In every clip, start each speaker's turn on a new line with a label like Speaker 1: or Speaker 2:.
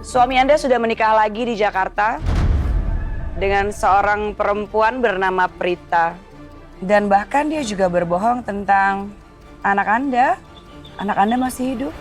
Speaker 1: Suami Anda sudah menikah lagi di Jakarta dengan seorang perempuan bernama Prita. Dan bahkan dia juga berbohong tentang anak Anda. Anak Anda masih hidup.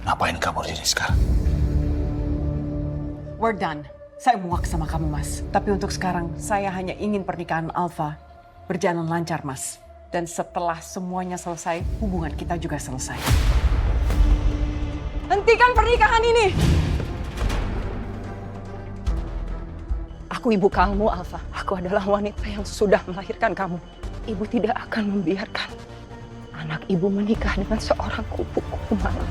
Speaker 2: Ngapain kamu di sini sekarang?
Speaker 3: We're done. Saya muak sama kamu, Mas. Tapi untuk sekarang, saya hanya ingin pernikahan Alfa berjalan lancar, Mas. Dan setelah semuanya selesai, hubungan kita juga selesai. Hentikan pernikahan ini!
Speaker 4: Aku ibu kamu, Alfa. Aku adalah wanita yang sudah melahirkan kamu. Ibu tidak akan membiarkan anak ibu menikah dengan seorang kupu-kupu malam.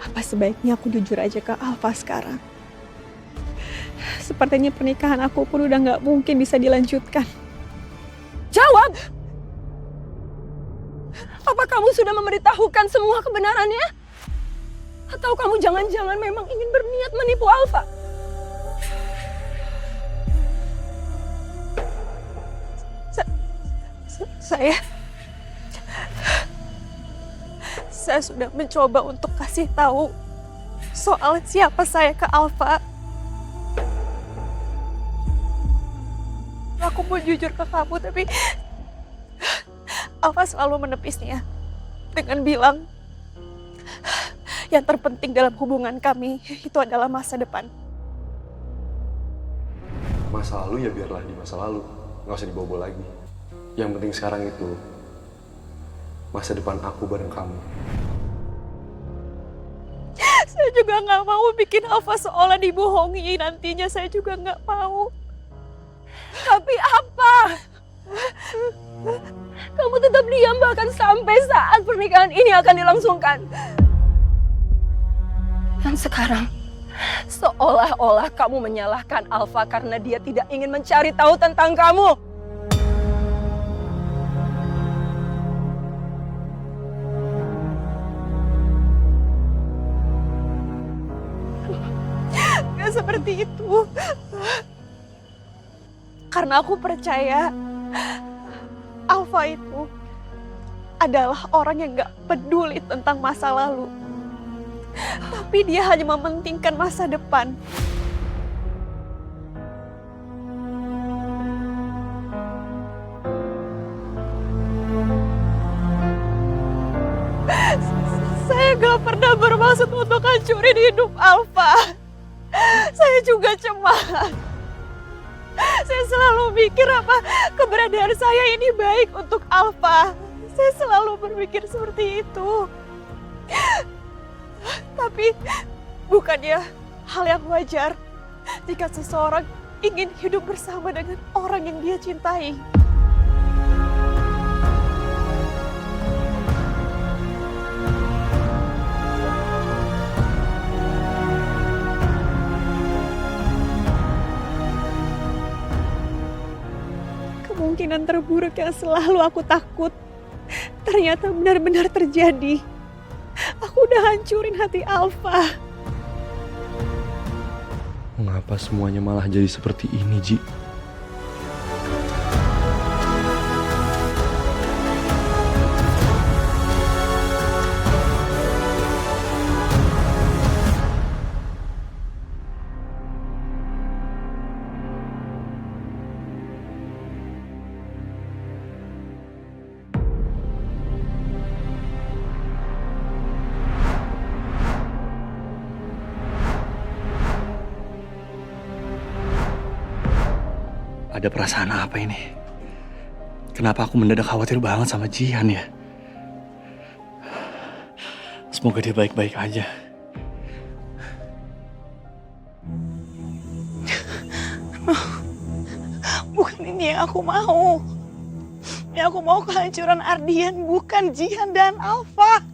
Speaker 5: Apa sebaiknya aku jujur aja ke Alfa sekarang? Sepertinya pernikahan aku pun udah nggak mungkin bisa dilanjutkan.
Speaker 4: Jawab! Apa kamu sudah memberitahukan semua kebenarannya? Atau kamu jangan-jangan memang ingin berniat menipu Alfa?
Speaker 5: Saya sudah mencoba untuk kasih tahu soal siapa saya ke Alfa. Aku mau jujur ke kamu, tapi Alfa selalu menepisnya dengan bilang yang terpenting dalam hubungan kami itu adalah masa depan.
Speaker 6: Masa lalu ya biarlah di masa lalu, nggak usah dibawa-bawa lagi. Yang penting sekarang itu masa depan aku bareng kamu.
Speaker 5: Saya juga nggak mau bikin Alfa seolah dibohongi nantinya. Saya juga nggak mau.
Speaker 4: Tapi apa? Kamu tetap diam bahkan sampai saat pernikahan ini akan dilangsungkan. Dan sekarang, seolah-olah kamu menyalahkan Alfa karena dia tidak ingin mencari tahu tentang kamu.
Speaker 5: Gak seperti itu. Karena aku percaya Alfa itu adalah orang yang gak peduli tentang masa lalu. Tapi dia hanya mementingkan masa depan. Saya gak pernah bermaksud untuk hancurin hidup Alfa. Saya juga cemas. Saya selalu mikir apa keberadaan saya ini baik untuk Alfa. Saya selalu berpikir seperti itu. Tapi bukannya hal yang wajar jika seseorang ingin hidup bersama dengan orang yang dia cintai. Kemungkinan terburuk yang selalu aku takut ternyata benar-benar terjadi. Aku udah hancurin hati Alfa.
Speaker 6: Mengapa semuanya malah jadi seperti ini, Ji?
Speaker 2: Ada perasaan apa ini? Kenapa aku mendadak khawatir banget sama Jihan ya? Semoga dia baik-baik aja.
Speaker 5: Bukan ini yang aku mau. Yang aku mau kehancuran Ardian, bukan Jihan dan Alfa.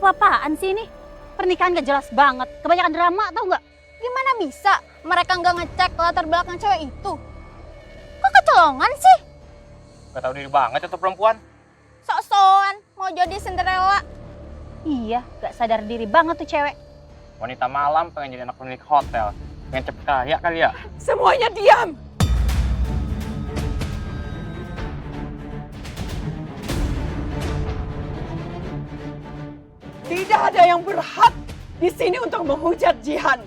Speaker 7: Apa-apaan sih ini? Pernikahan gak jelas banget. Kebanyakan drama tau nggak?
Speaker 5: Gimana bisa mereka nggak ngecek latar belakang cewek itu? Kok kecolongan sih?
Speaker 8: Gak tahu diri banget itu perempuan.
Speaker 5: Sok-sokan mau jadi Cinderella.
Speaker 7: Iya, gak sadar diri banget tuh cewek.
Speaker 8: Wanita malam pengen jadi anak pemilik hotel. Pengen cepet kaya kali ya.
Speaker 3: Semuanya diam! Tidak ada yang berhak di sini untuk menghujat Jihan.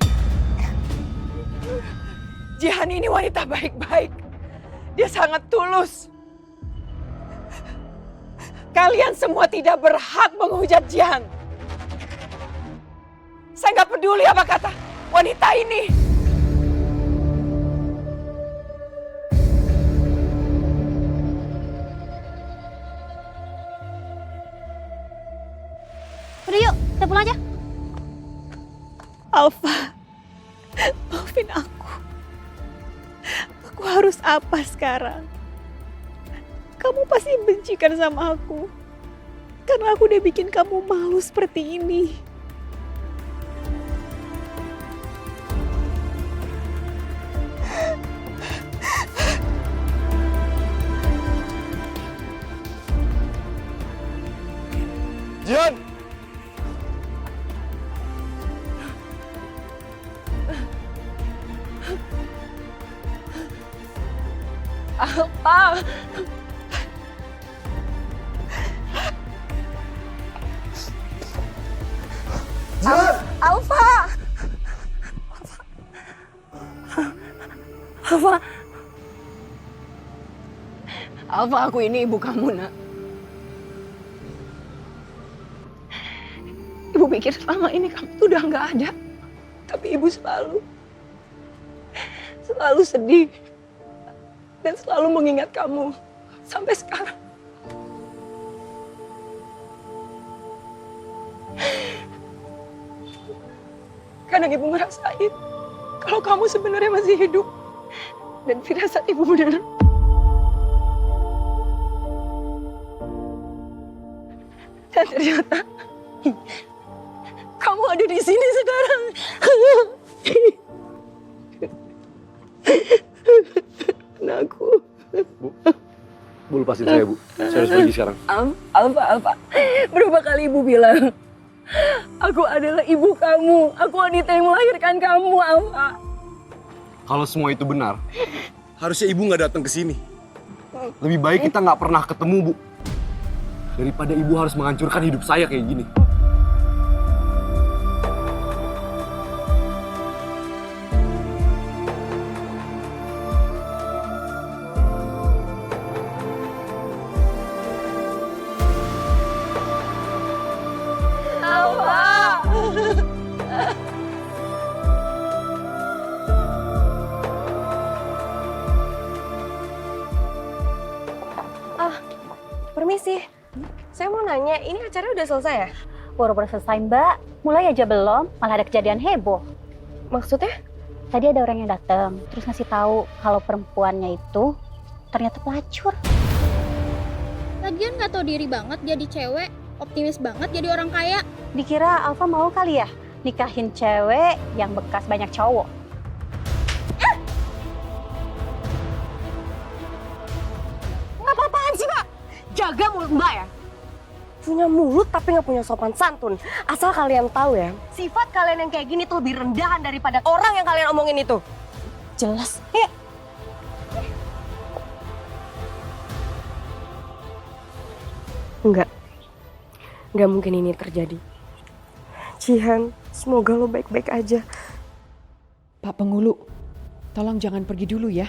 Speaker 3: Jihan ini wanita baik-baik. Dia sangat tulus. Kalian semua tidak berhak menghujat Jihan. Saya nggak peduli apa kata wanita ini.
Speaker 7: Udah yuk, kita pulang aja.
Speaker 5: Alfa, maafin aku. Aku harus apa sekarang? Kamu pasti benci kan sama aku. Karena aku udah bikin kamu malu seperti ini.
Speaker 6: Jihan!
Speaker 4: Alfa. Alfa. Alfa. Alfa, aku ini ibu kamu, Nak. Ibu pikir selama ini kamu tuh udah nggak ada. Tapi ibu selalu sedih. Dan selalu mengingat kamu sampai sekarang. Kadang ibu ngerasain kalau kamu sebenarnya masih hidup. Dan firasat ibu benar. Dan ternyata kamu ada di sini sekarang. Anakku.
Speaker 6: Bu lepasin saya, Bu. Saya harus pergi sekarang.
Speaker 4: Alfa. Berapa kali ibu bilang, aku adalah ibu kamu. Aku wanita yang melahirkan kamu, Alfa.
Speaker 6: Kalau semua itu benar, harusnya ibu nggak datang ke sini. Lebih baik kita nggak pernah ketemu, Bu. Daripada ibu harus menghancurkan hidup saya kayak gini.
Speaker 5: Permisi, saya mau nanya, ini acara udah selesai ya?
Speaker 7: Baru selesai Mbak, mulai aja belum, malah ada kejadian heboh.
Speaker 5: Maksudnya?
Speaker 7: Tadi ada orang yang datang, terus ngasih tahu kalau perempuannya itu ternyata pelacur.
Speaker 9: Lagian nggak tahu diri banget jadi cewek, optimis banget jadi orang kaya.
Speaker 7: Dikira Alfa mau kali ya nikahin cewek yang bekas banyak cowok.
Speaker 5: Apa-apaan sih, Pak? Jaga mulut Mbak ya. Punya mulut tapi nggak punya sopan santun. Asal kalian tahu ya, sifat kalian yang kayak gini tuh lebih rendahan daripada orang yang kalian omongin itu. Jelas. Ya. Nggak mungkin ini terjadi. Jihan, semoga lo baik-baik aja.
Speaker 3: Pak Pengulu, tolong jangan pergi dulu ya.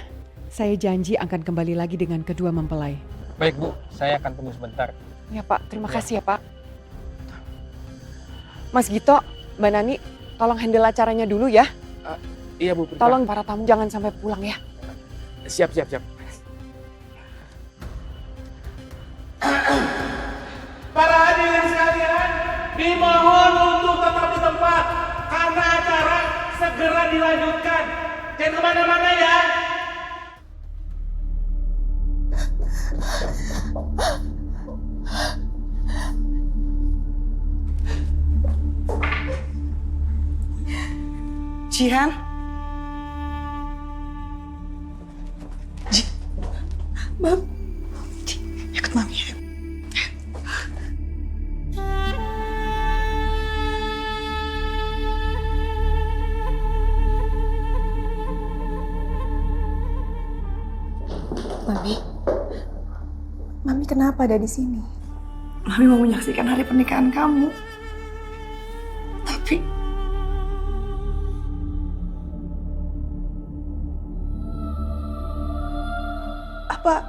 Speaker 3: Saya janji akan kembali lagi dengan kedua mempelai.
Speaker 8: Baik, Bu. Saya akan tunggu sebentar.
Speaker 3: Ya Pak, terima kasih ya Pak. Mas Gito, Mbak Nani, tolong handle acaranya dulu ya.
Speaker 8: Iya, Bu.
Speaker 3: Tolong para tamu jangan sampai pulang ya.
Speaker 8: Siap.
Speaker 10: Para hadirin sekalian, dimohon untuk tetap di tempat karena acara segera dilanjutkan. Jangan kemana-mana ya.
Speaker 1: Jihan? Mam. Ikut Mami ya.
Speaker 5: Mami kenapa ada di sini?
Speaker 1: Mami mau menyaksikan hari pernikahan kamu. Tapi
Speaker 5: Apa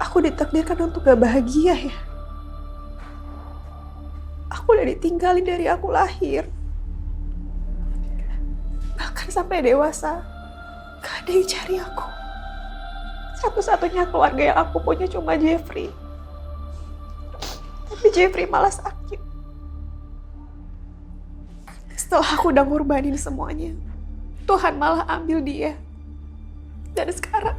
Speaker 5: aku ditakdirkan untuk gak bahagia ya? Aku udah ditinggalin dari aku lahir. Bahkan sampai dewasa, gak ada yang cari aku. Satu-satunya keluarga yang aku punya cuma Jeffrey. Tapi Jeffrey malah sakit. Setelah aku udah ngorbanin semuanya, Tuhan malah ambil dia. Dan sekarang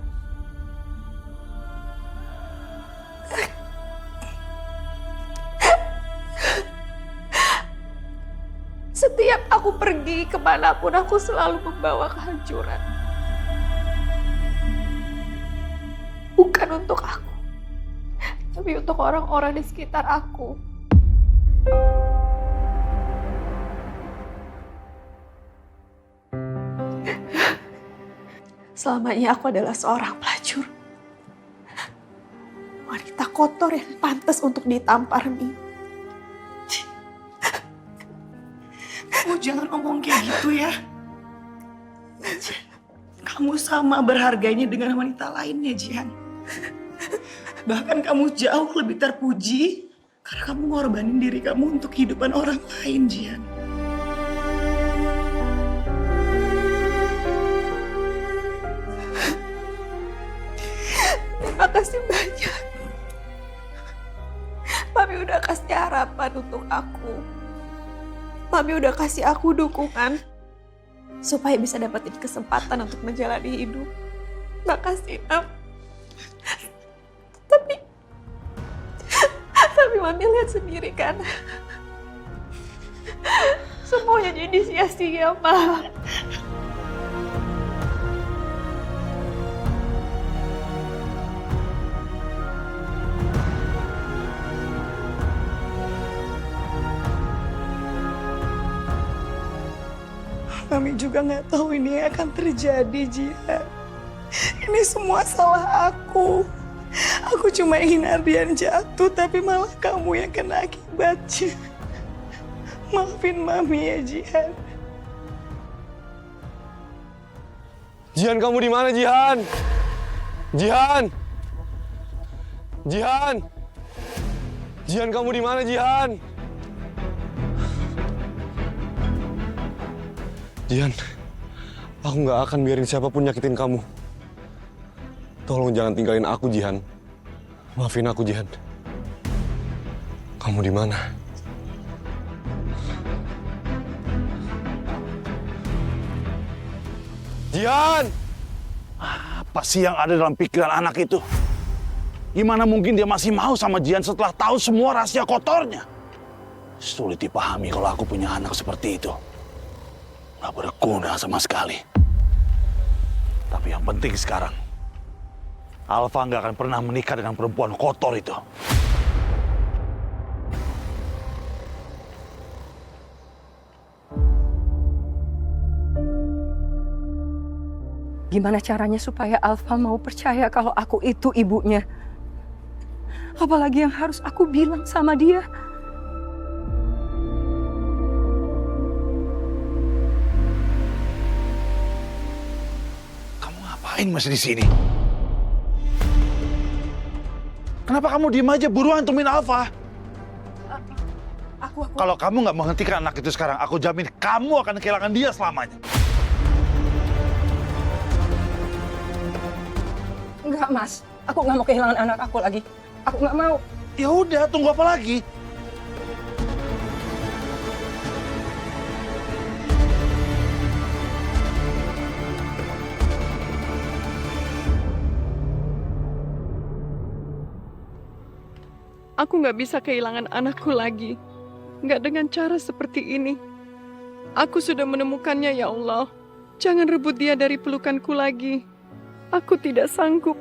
Speaker 5: setiap aku pergi kemanapun, aku selalu membawa kehancuran. Bukan untuk aku, tapi untuk orang-orang di sekitar aku. Selamanya aku adalah seorang pelacur. Wanita kotor yang pantas untuk ditampar, Mi.
Speaker 1: kamu jangan ngomong kayak gitu ya. Kamu sama berharganya dengan wanita lainnya, Jihan. Bahkan kamu jauh lebih terpuji karena kamu ngorbanin diri kamu untuk kehidupan orang lain, Jihan.
Speaker 5: Terima kasih banyak. Mami udah kasih harapan untuk aku. Mami udah kasih aku dukungan supaya bisa dapetin kesempatan untuk menjalani hidup. Makasih, Nam. Tapi Mami lihat sendiri kan, semuanya jadi sia-sia, Ma.
Speaker 1: Mami juga nggak tahu ini akan terjadi, Jihan. Ini semua salah aku. Aku cuma ingin Ardian jatuh, tapi malah kamu yang kena akibatnya. Maafin Mami ya, Jihan.
Speaker 6: Jihan, kamu di mana, Jihan? Jihan! Jihan! Jihan, kamu di mana, Jihan? Jihan, aku nggak akan biarin siapapun nyakitin kamu. Tolong jangan tinggalin aku, Jihan. Maafin aku, Jihan. Kamu di mana? Jihan!
Speaker 11: Apa sih yang ada dalam pikiran anak itu? Gimana mungkin dia masih mau sama Jihan setelah tahu semua rahasia kotornya? Sulit dipahami kalau aku punya anak seperti itu. Gak berguna sama sekali. Tapi yang penting sekarang, Alfa nggak akan pernah menikah dengan perempuan kotor itu.
Speaker 4: Gimana caranya supaya Alfa mau percaya kalau aku itu ibunya? Apalagi yang harus aku bilang sama dia?
Speaker 11: Ngapain masih di sini? Kenapa kamu diem aja? Buruan temuin Alfa. Kalau kamu nggak menghentikan anak itu sekarang, aku jamin kamu akan kehilangan dia selamanya.
Speaker 4: Enggak, Mas. Aku nggak mau kehilangan anak aku lagi. Aku nggak mau.
Speaker 11: Ya udah, tunggu apa lagi?
Speaker 3: Aku nggak bisa kehilangan anakku lagi. Nggak dengan cara seperti ini. Aku sudah menemukannya, ya Allah. Jangan rebut dia dari pelukanku lagi. Aku tidak sanggup.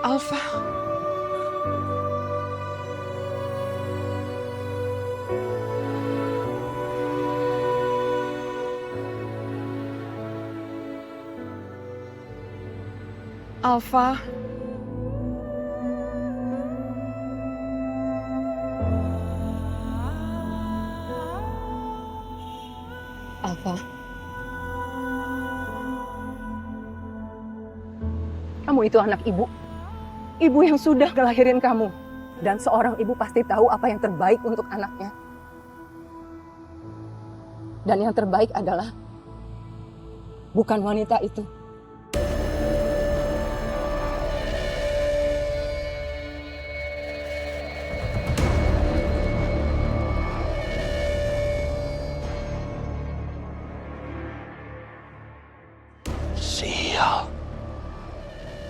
Speaker 3: Alfa. Alfa.
Speaker 4: Alfa. Kamu itu anak ibu. Ibu yang sudah ngelahirin kamu. Dan seorang ibu pasti tahu apa yang terbaik untuk anaknya. Dan yang terbaik adalah bukan wanita itu.
Speaker 11: Sial.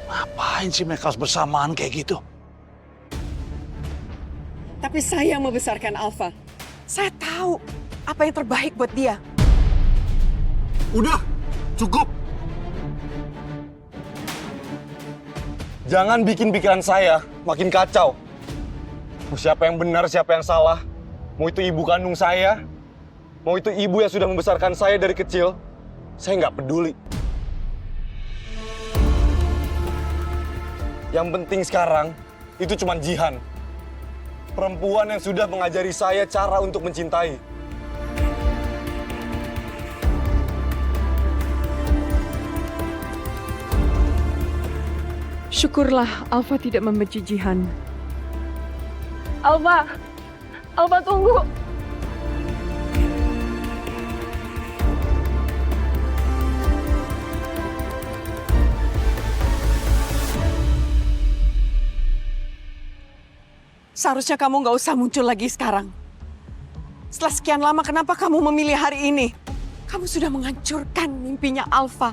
Speaker 11: Ngapain sih mereka harus bersamaan kayak gitu?
Speaker 3: Tapi saya yang membesarkan Alfa. Saya tahu apa yang terbaik buat dia.
Speaker 6: Udah, cukup. Jangan bikin pikiran saya makin kacau. Mau siapa yang benar, siapa yang salah. Mau itu ibu kandung saya, mau itu ibu yang sudah membesarkan saya dari kecil. Saya nggak peduli. Yang penting sekarang, itu cuma Jihan. Perempuan yang sudah mengajari saya cara untuk mencintai.
Speaker 3: Syukurlah Alfa tidak membenci Jihan.
Speaker 4: Alfa. Alfa, tunggu.
Speaker 3: Seharusnya kamu nggak usah muncul lagi sekarang. Setelah sekian lama, kenapa kamu memilih hari ini? Kamu sudah menghancurkan mimpinya Alfa.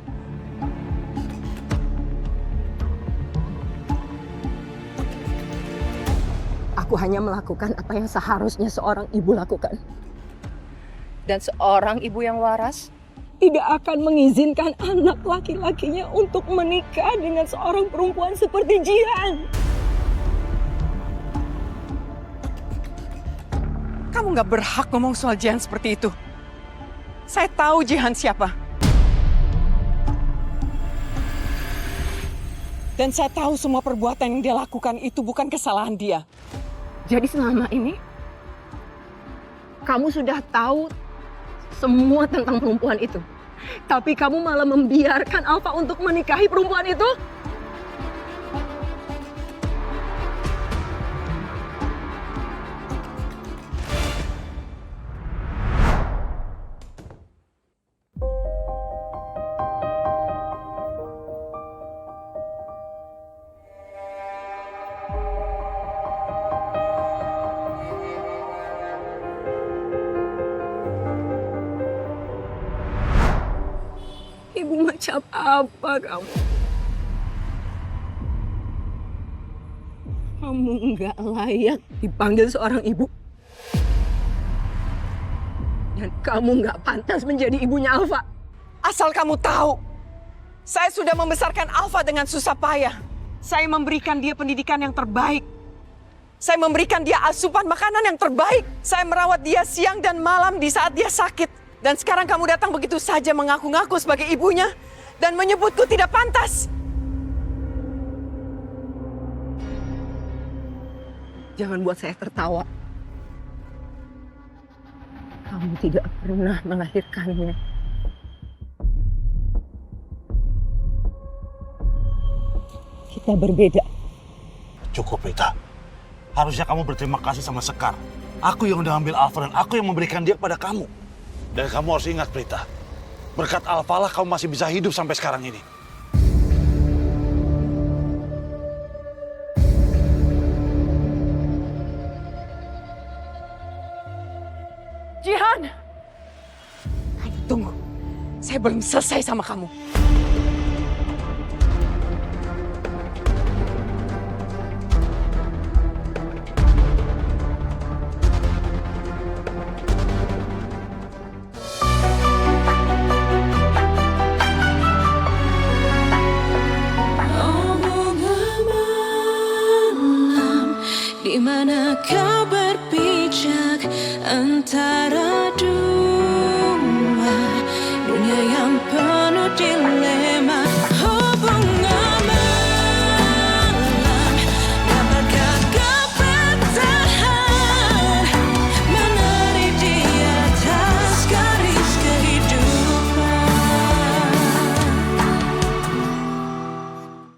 Speaker 4: Aku hanya melakukan apa yang seharusnya seorang ibu lakukan. Dan seorang ibu yang waras tidak akan mengizinkan anak laki-lakinya untuk menikah dengan seorang perempuan seperti Jihan.
Speaker 3: Kamu nggak berhak ngomong soal Jihan seperti itu. Saya tahu Jihan siapa. Dan saya tahu semua perbuatan yang dia lakukan itu bukan kesalahan dia.
Speaker 4: Jadi selama ini, kamu sudah tahu semua tentang perempuan itu. Tapi kamu malah membiarkan Alfa untuk menikahi perempuan itu? Ibu macam apa kamu? Kamu nggak layak dipanggil seorang ibu. Dan kamu nggak pantas menjadi ibunya Alfa.
Speaker 3: Asal kamu tahu, saya sudah membesarkan Alfa dengan susah payah. Saya memberikan dia pendidikan yang terbaik. Saya memberikan dia asupan makanan yang terbaik. Saya merawat dia siang dan malam di saat dia sakit. Dan sekarang kamu datang begitu saja mengaku-ngaku sebagai ibunya dan menyebutku tidak pantas.
Speaker 4: Jangan buat saya tertawa. Kamu tidak pernah melahirkannya. Kita berbeda.
Speaker 11: Cukup, Rita. Harusnya kamu berterima kasih sama Sekar. Aku yang udah ambil Alfa dan aku yang memberikan dia kepada kamu. Dan kamu harus ingat, Prita, berkat Alfa lah kamu masih bisa hidup sampai sekarang ini.
Speaker 3: Jihan! Tunggu, saya belum selesai sama kamu.
Speaker 12: di mana kau berpijak antara dua.